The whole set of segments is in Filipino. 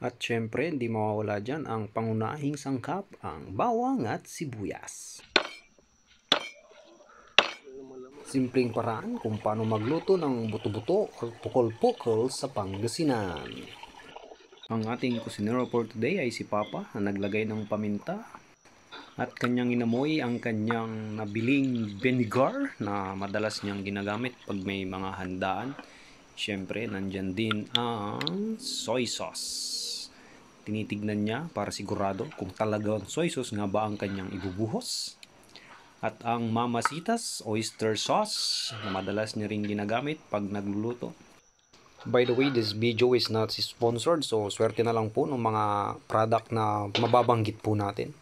At syempre, hindi mawawala dyan ang pangunahing sangkap, ang bawang at sibuyas. Simpleng paraan kung paano magluto ng buto-buto o pukol-pukol sa Pangasinan. Ang ating kusinero for today ay si Papa na naglagay ng paminta at kanyang inamoy ang kanyang nabiling vinegar na madalas niyang ginagamit pag may mga handaan. Siyempre, nandyan din ang soy sauce. Tinitignan niya para sigurado kung talagang soy sauce nga ba ang kanyang ibubuhos. At ang Mamasitas oyster sauce na madalas niya rin ginagamit pag nagluluto. By the way, this video is not sponsored, so swerte na lang po ng mga product na mababanggit po natin.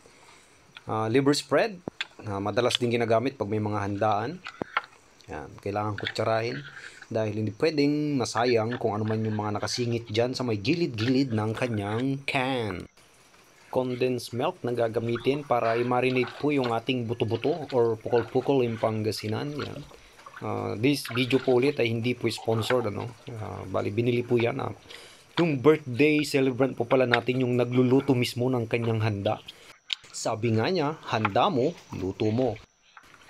Liver spread, madalas din ginagamit pag may mga handaan. Yan, kailangan kutsarahin dahil hindi pwedeng masayang kung ano man yung mga nakasingit dyan sa may gilid-gilid ng kanyang can. Condensed milk na gagamitin para i-marinate po yung ating buto-buto or pukol-pukol yung Pangasinan. Yan. This video po ulit ay hindi po sponsored, bali binili po yan. Yung birthday celebrant po pala natin yung nagluluto mismo ng kanyang handa. Sabi nga niya, handa mo, luto mo.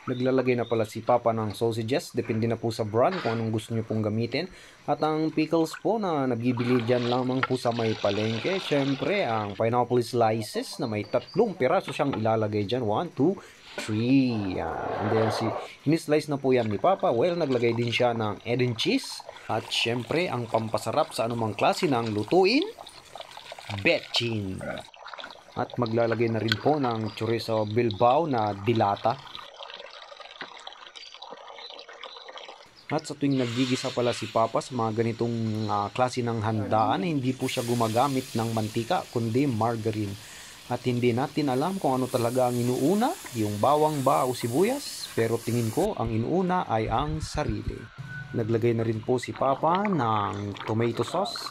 Naglalagay na pala si Papa ng sausages, depende na po sa brand kung anong gusto nyo pong gamitin. At ang pickles po na nabibili dyan lamang po sa may palengke, syempre ang pineapple slices na may 3 piraso siyang ilalagay dyan. 1, 2, 3. And then ini-slice na po yan ni Papa. Well, naglagay din siya ng egg and cheese. At syempre ang pampasarap sa anumang klase ng lutuin, betchin. At maglalagay na rin po ng chorizo Bilbao na dilata. At sa tuwing naggigisa pala si Papa sa mga ganitong klase ng handaan, hindi po siya gumagamit ng mantika kundi margarine. At hindi natin alam kung ano talaga ang inuuna, yung bawang ba o sibuyas, pero tingin ko ang inuuna ay ang sarili. Naglagay na rin po si Papa ng tomato sauce.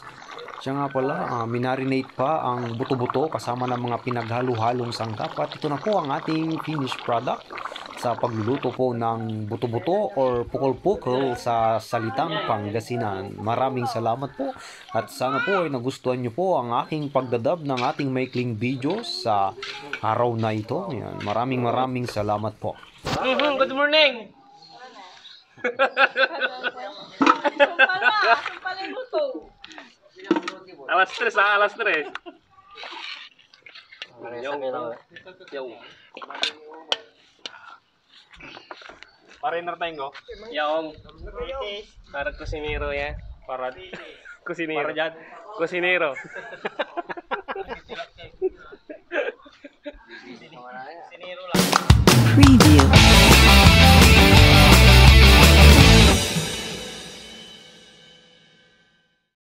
Siya nga pala, minarinate pa ang buto-buto kasama ng mga pinaghalo-halong sangkap. At ito na po ang ating finished product sa pagluluto po ng buto-buto or pukol-pukol sa salitang Pangasinan. Maraming salamat po at sana po ay nagustuhan nyo po ang aking pagdadab ng ating maikling video sa araw na ito. Yan. Maraming salamat po. Good morning! Sumpala yung luto. Alas 3 alas 3. Yo. Parener tayo go. Yaong. Para kusinero ya. Para kusinero. Para dyan. Kusinero.